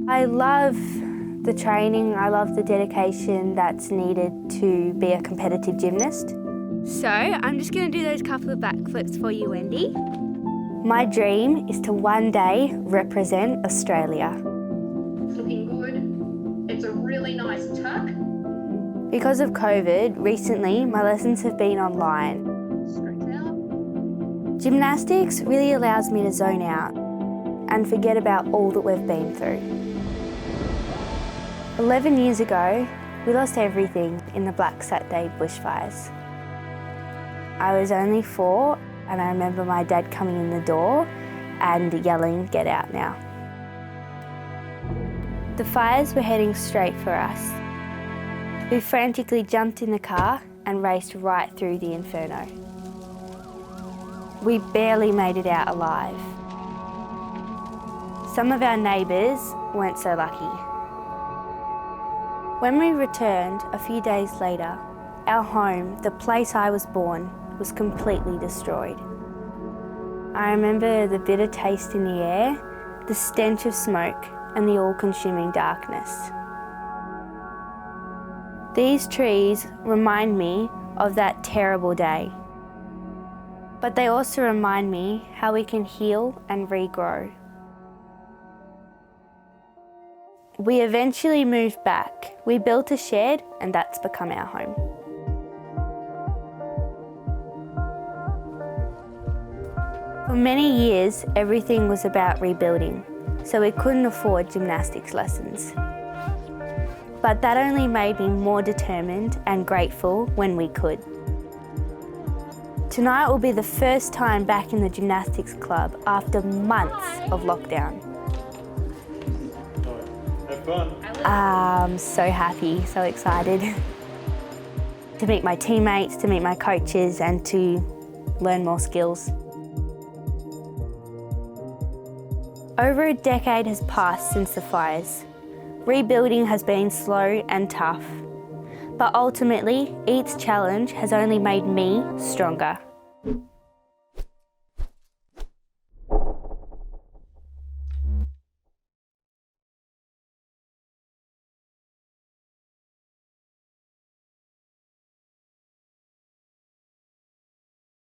I love the training, I love the dedication that's needed to be a competitive gymnast. So I'm just going to do those couple of backflips for you, Wendy. My dream is to one day represent Australia. It's looking good. It's a really nice tuck. Because of COVID, recently my lessons have been online. Stretch out. Gymnastics really allows me to zone out and forget about all that we've been through. 11 years ago, we lost everything in the Black Saturday bushfires. I was only 4 and I remember my dad coming in the door and yelling, "Get out now." The fires were heading straight for us. We frantically jumped in the car and raced right through the inferno. We barely made it out alive. Some of our neighbours weren't so lucky. When we returned a few days later, our home, the place I was born, was completely destroyed. I remember the bitter taste in the air, the stench of smoke, and the all-consuming darkness. These trees remind me of that terrible day, but they also remind me how we can heal and regrow. We eventually moved back. We built a shed and that's become our home. For many years, everything was about rebuilding, so we couldn't afford gymnastics lessons. But that only made me more determined and grateful when we could. Tonight will be the first time back in the gymnastics club after months of lockdown. Have fun. I'm so happy, so excited to meet my teammates, to meet my coaches and to learn more skills. Over a decade has passed since the fires. Rebuilding has been slow and tough, but ultimately each challenge has only made me stronger.